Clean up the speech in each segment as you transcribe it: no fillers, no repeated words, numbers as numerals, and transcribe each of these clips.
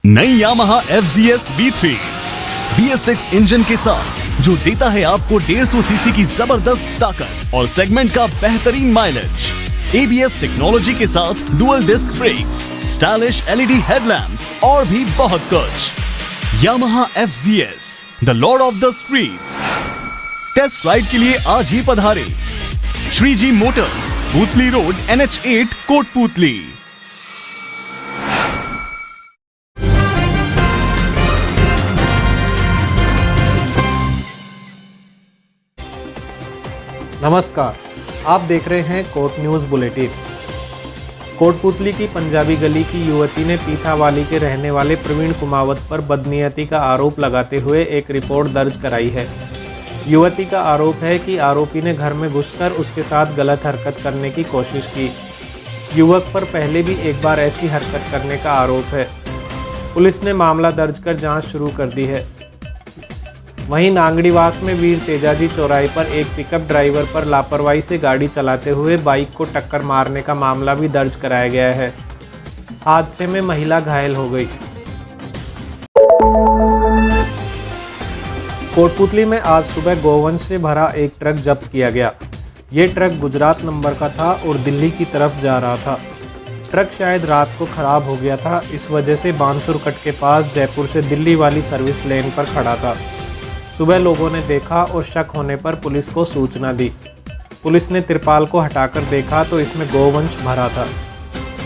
नई Yamaha FZS B3 BS6 engine के साथ जो देता है आपको 150 सीसी की जबरदस्त ताकत और सेगमेंट का बेहतरीन माइलेज। ABS टेक्नोलॉजी के साथ dual disc brakes, stylish LED headlamps और भी बहुत कुछ। Yamaha FZS, the lord of the streets. Test ride के लिए आज ही पधारे Shriji motors, Putli road, NH8, Kotputli. नमस्कार, आप देख रहे हैं कोट न्यूज़ बुलेटिन। कोटपुतली की पंजाबी गली की युवती ने पीठावाली के रहने वाले प्रवीण कुमावत पर बदनीयती का आरोप लगाते हुए एक रिपोर्ट दर्ज कराई है। युवती का आरोप है कि आरोपी ने घर में घुसकर उसके साथ गलत हरकत करने की कोशिश की। युवक पर पहले भी एक बार ऐसी हरकत करने का आरोप है। पुलिस ने मामला दर्ज कर जांच शुरू कर दी है। वहीं नांगड़ीवास में वीर तेजाजी चौराहे पर एक पिकअप ड्राइवर पर लापरवाही से गाड़ी चलाते हुए बाइक को टक्कर मारने का मामला भी दर्ज कराया गया है। हादसे में महिला घायल हो गई। कोटपुतली में आज सुबह गोवंश से भरा एक ट्रक जब्त किया गया। ये ट्रक गुजरात नंबर का था और दिल्ली की तरफ जा रहा था। ट्रक शायद रात को खराब हो गया था, इस वजह से बानसूर कट के पास जयपुर से दिल्ली वाली सर्विस लेन पर खड़ा था। सुबह लोगों ने देखा और शक होने पर पुलिस को सूचना दी। पुलिस ने तिरपाल को हटाकर देखा तो इसमें गोवंश भरा था।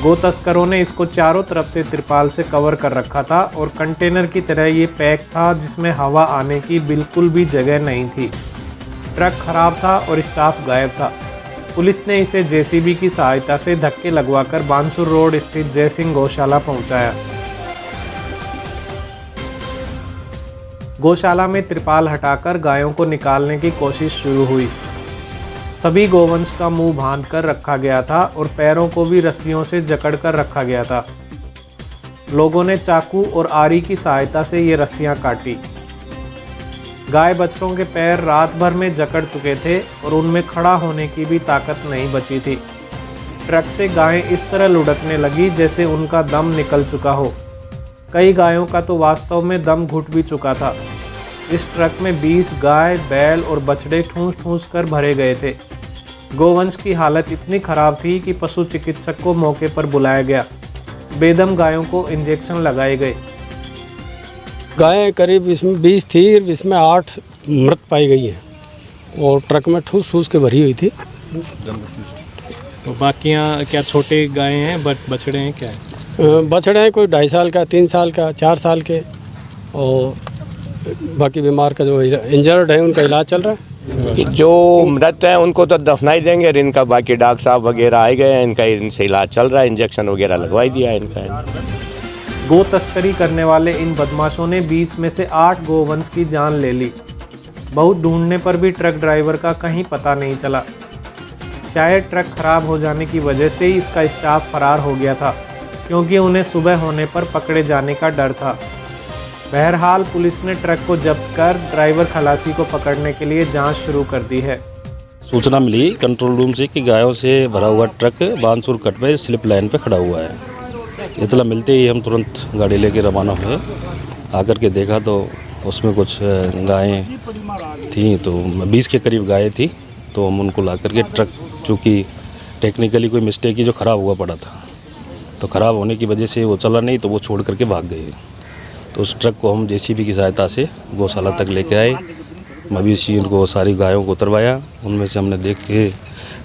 गो तस्करों ने इसको चारों तरफ से तिरपाल से कवर कर रखा था और कंटेनर की तरह ये पैक था जिसमें हवा आने की बिल्कुल भी जगह नहीं थी। ट्रक खराब था और स्टाफ गायब था। पुलिस ने इसे JCB की सहायता से धक्के लगवाकर बानसूर रोड स्थित जयसिंह गौशाला पहुंचाया। गौशाला में तिरपाल हटाकर गायों को निकालने की कोशिश शुरू हुई। सभी गोवंश का मुंह बांध कर रखा गया था और पैरों को भी रस्सियों से जकड़ कर रखा गया था। लोगों ने चाकू और आरी की सहायता से ये रस्सियां काटी। गाय बछड़ों के पैर रात भर में जकड़ चुके थे और उनमें खड़ा होने की भी ताकत नहीं बची थी। ट्रक से गायें इस तरह लुढ़कने लगी जैसे उनका दम निकल चुका हो। कई गायों का तो वास्तव में दम घुट भी चुका था। इस ट्रक में 20 गाय, बैल और बछड़े ठूंस ठूंस कर भरे गए थे। गोवंश की हालत इतनी खराब थी कि पशु चिकित्सक को मौके पर बुलाया गया। बेदम गायों को इंजेक्शन लगाए गए। गायें करीब इसमें 20 थी, इसमें 8 मृत पाई गई हैं और ट्रक में ठूस ठूस के भरी हुई थी। तो बाकियाँ क्या छोटे गायें हैं, बछड़े हैं, क्या है? बछड़े हैं कोई 2.5 साल का, 3 साल का, 4 साल के, और बाकी बीमार का जो इंजर्ड है उनका इलाज चल रहा है। जो मृत हैं उनको तो दफनाई देंगे, इनका बाकी डॉक्टर साहब वगैरह आए गए हैं, इनसे इलाज चल रहा है, इंजेक्शन वगैरह लगवाई दिया है इनका। गो तस्करी करने वाले इन बदमाशों ने 20 में से 8 गोवंश की जान ले ली। बहुत ढूंढने पर भी ट्रक ड्राइवर का कहीं पता नहीं चला। शायद ट्रक खराब हो जाने की वजह से ही इसका स्टाफ फरार हो गया था, क्योंकि उन्हें सुबह होने पर पकड़े जाने का डर था। बहरहाल पुलिस ने ट्रक को जब्त कर ड्राइवर खलासी को पकड़ने के लिए जांच शुरू कर दी है। सूचना मिली कंट्रोल रूम से कि गायों से भरा हुआ truck Bansur cut pay slip line पे खड़ा हुआ है। इतला मिलते ही हम तुरंत गाड़ी लेके रवाना हुए। आकर के देखा तो उसमें कुछ गायें थी, तो 20 के करीब गायें थी। तो हम उनको ला करके ट्रक, चूँकि टेक्निकली कोई मिस्टेक ही जो ख़राब हुआ पड़ा था, तो ख़राब होने की वजह से वो चला नहीं, तो वो छोड़ करके भाग गए। तो उस ट्रक को हम JCB की सहायता से गौशाला तक लेके आए। मवेशी उनको सारी गायों को उतरवाया। उनमें से हमने देख के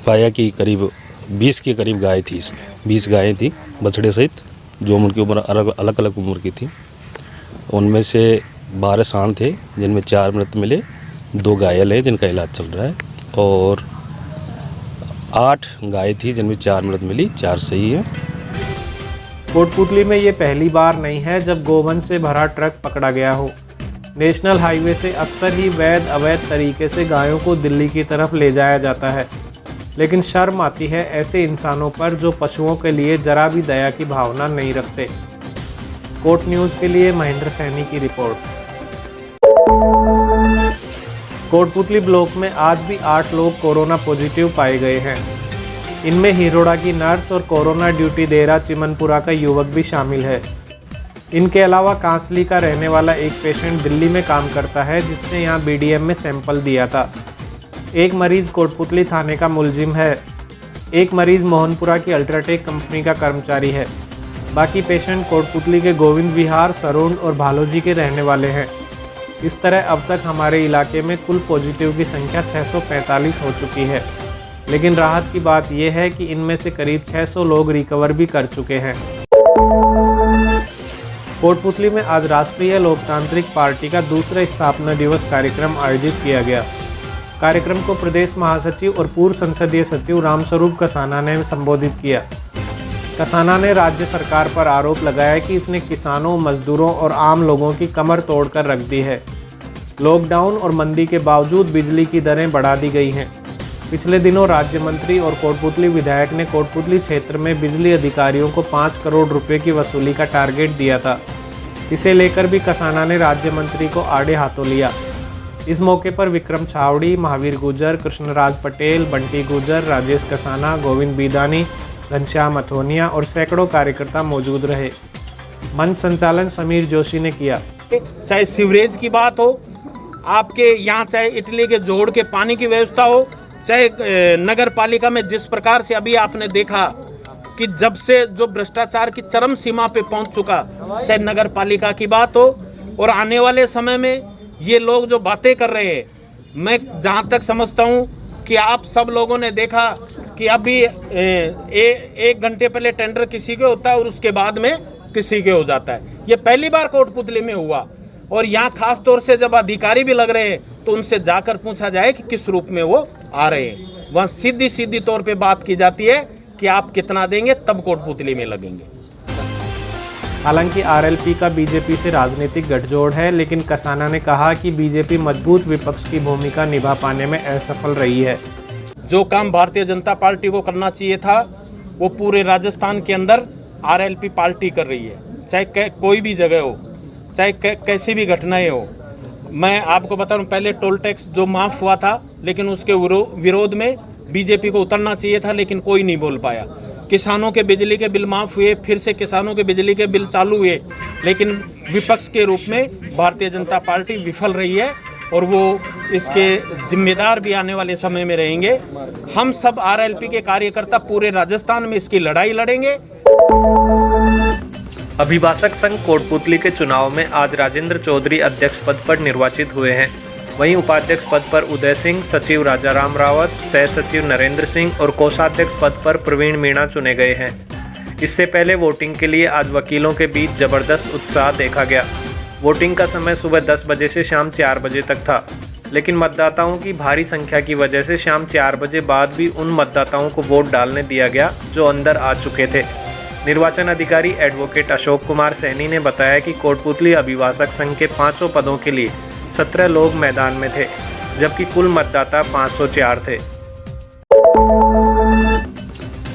पाया कि करीब 20 के करीब गाय थी। इसमें 20 गायें थी बछड़े सहित, जो उनकी उम्र अलग अलग उम्र की थी। उनमें से 12 सांड थे जिनमें 4 मृत मिले, 2 घायल हैं जिनका इलाज चल रहा है, और 8 गाय थी जिनमें 4 मृत मिली, 4 सही है। कोटपुतली में ये पहली बार नहीं है जब गोवंश से भरा ट्रक पकड़ा गया हो। नेशनल हाईवे से अक्सर ही अवैध तरीके से गायों को दिल्ली की तरफ ले जाया जाता है, लेकिन शर्म आती है ऐसे इंसानों पर जो पशुओं के लिए जरा भी दया की भावना नहीं रखते। कोट न्यूज़ के लिए महेंद्र सैनी की रिपोर्ट। कोटपुतली ब्लॉक में आज भी 8 लोग कोरोना पॉजिटिव पाए गए हैं। इनमें हिरोड़ा की नर्स और कोरोना ड्यूटी दे रहा चिमनपुरा का युवक भी शामिल है। इनके अलावा कांसली का रहने वाला एक पेशेंट दिल्ली में काम करता है जिसने यहाँ BDM में सैंपल दिया था। एक मरीज़ कोटपुतली थाने का मुलजिम है। एक मरीज़ मोहनपुरा की अल्ट्राटेक कंपनी का कर्मचारी है। बाकी पेशेंट कोटपुतली के गोविंद विहार, सरोन और भालोजी के रहने वाले हैं। इस तरह अब तक हमारे इलाके में कुल पॉजिटिव की संख्या 645 हो चुकी है। लेकिन राहत की बात यह है कि इनमें से करीब 600 लोग रिकवर भी कर चुके हैं। कोटपुतली में आज राष्ट्रीय लोकतांत्रिक पार्टी का दूसरा स्थापना दिवस कार्यक्रम आयोजित किया गया। कार्यक्रम को प्रदेश महासचिव और पूर्व संसदीय सचिव रामस्वरूप कसाना ने संबोधित किया। कसाना ने राज्य सरकार पर आरोप लगाया कि इसने किसानों, मजदूरों और आम लोगों की कमर तोड़कर रख दी है। लॉकडाउन और मंदी के बावजूद बिजली की दरें बढ़ा दी गई हैं। पिछले दिनों राज्य मंत्री और कोटपुतली विधायक ने कोटपुतली क्षेत्र में बिजली अधिकारियों को 5 करोड़ रुपए की वसूली का टारगेट दिया था। इसे लेकर भी कसाना ने राज्य मंत्री को आड़े हाथों लिया। इस मौके पर विक्रम छावड़ी, महावीर गुर्जर, कृष्णराज पटेल, बंटी गुर्जर, राजेश कसाना, गोविंद बीदानी, घनश्याम अथोनिया और सैकड़ों कार्यकर्ता मौजूद रहे। मंच संचालन समीर जोशी ने किया। चाहे सीवरेज की बात हो आपके यहाँ, चाहे इटली के जोड़ के पानी की व्यवस्था हो, चाहे नगर पालिका में जिस प्रकार से अभी आपने देखा कि जब से जो भ्रष्टाचार की चरम सीमा पे पहुंच चुका, चाहे नगर पालिका की बात हो और आने वाले समय में ये लोग जो बातें कर रहे हैं, मैं जहाँ तक समझता हूँ कि आप सब लोगों ने देखा कि अभी एक घंटे पहले टेंडर किसी के होता है और उसके बाद में किसी के हो जाता है। ये पहली बार कोटपुतली में हुआ और यहाँ खास तौर से जब अधिकारी भी लग रहे हैं तो उनसे जाकर पूछा जाए कि किस रूप में वो आ रहे हैं। वहाँ सीधी तौर पे बात की जाती है कि आप कितना देंगे तब कोटपुतली में लगेंगे। हालांकि RLP का बीजेपी से राजनीतिक गठजोड़ है, लेकिन कसाना ने कहा कि बीजेपी मजबूत विपक्ष की भूमिका निभा पाने में असफल रही है। जो काम भारतीय जनता पार्टी को करना चाहिए था वो पूरे राजस्थान के अंदर RLP पार्टी कर रही है, चाहे कोई भी जगह हो, चाहे कैसी भी घटनाएं हो। मैं आपको बता रहा हूँ, पहले टोल टैक्स जो माफ़ हुआ था, लेकिन उसके विरोध में बीजेपी को उतरना चाहिए था, लेकिन कोई नहीं बोल पाया। किसानों के बिजली के बिल माफ़ हुए, फिर से किसानों के बिजली के बिल चालू हुए, लेकिन विपक्ष के रूप में भारतीय जनता पार्टी विफल रही है और वो इसके जिम्मेदार भी आने वाले समय में रहेंगे। हम सब RLP के कार्यकर्ता पूरे राजस्थान में इसकी लड़ाई लड़ेंगे। अभिभाषक संघ कोटपुतली के चुनाव में आज राजेंद्र चौधरी अध्यक्ष पद पर निर्वाचित हुए हैं। वहीं उपाध्यक्ष पद पर उदय सिंह, सचिव राजाराम रावत, सह सचिव नरेंद्र सिंह और कोषाध्यक्ष पद पर प्रवीण मीणा चुने गए हैं। इससे पहले वोटिंग के लिए आज वकीलों के बीच जबरदस्त उत्साह देखा गया। वोटिंग का समय सुबह 10 बजे से शाम 4 बजे तक था, लेकिन मतदाताओं की भारी संख्या की वजह से शाम 4 बजे बाद भी उन मतदाताओं को वोट डालने दिया गया जो अंदर आ चुके थे। निर्वाचन अधिकारी एडवोकेट अशोक कुमार सैनी ने बताया कि कोटपुतली अभिभाषक संघ के 500 पदों के लिए 17 लोग मैदान में थे, जबकि कुल मतदाता 504 थे।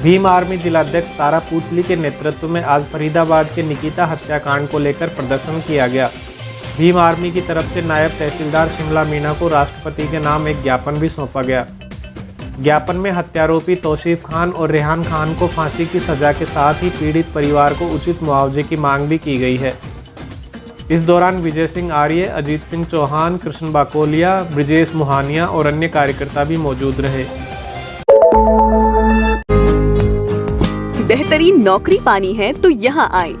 भीम आर्मी जिलाध्यक्ष तारा पूतली के नेतृत्व में आज फरीदाबाद के निकिता हत्याकांड को लेकर प्रदर्शन किया गया। भीम आर्मी की तरफ से नायब तहसीलदार शिमला मीणा को राष्ट्रपति के नाम एक ज्ञापन भी सौंपा गया। ज्ञापन में हत्यारोपी तौसीफ खान और रेहान खान को फांसी की सजा के साथ ही पीड़ित परिवार को उचित मुआवजे की मांग भी की गई है। इस दौरान विजय सिंह आर्य, अजीत सिंह चौहान, कृष्ण बाकोलिया, ब्रिजेश मुहानिया और अन्य कार्यकर्ता भी मौजूद रहे। बेहतरीन नौकरी पानी है तो यहाँ आए।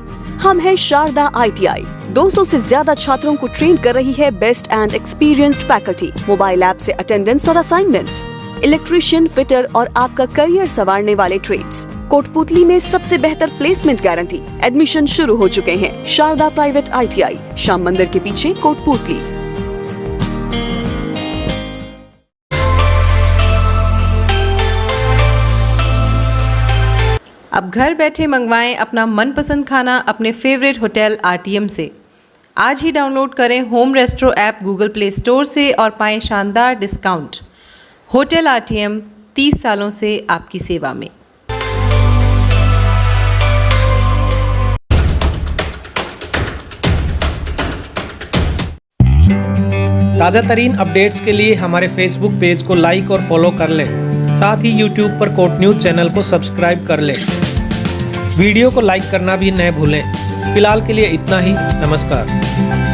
हम हैं शारदा ITI। 200 से ज्यादा छात्रों को ट्रेन कर रही है best and experienced faculty. Mobile app से अटेंडेंस और असाइनमेंट्स, इलेक्ट्रिशियन, फिटर और आपका करियर संवारने वाले ट्रेड्स। कोटपुतली में सबसे बेहतर प्लेसमेंट गारंटी। एडमिशन शुरू हो चुके हैं। शारदा प्राइवेट ITI, श्याम मंदिर के पीछे, कोटपुतली। अब घर बैठे मंगवाएं अपना मनपसंद खाना अपने फेवरेट होटल RTM से। आज ही डाउनलोड करें home restro app Google play store से और पाएं शानदार डिस्काउंट। होटल RTM 30 सालों से आपकी सेवा में। ताज़ा तरीन अपडेट्स के लिए हमारे फेसबुक पेज को लाइक और फॉलो कर लें। साथ ही यूट्यूब पर कोट न्यूज़ चैनल को सब्सक्राइब कर लें। वीडियो को लाइक करना भी न भूलें। फिलहाल के लिए इतना ही। नमस्कार।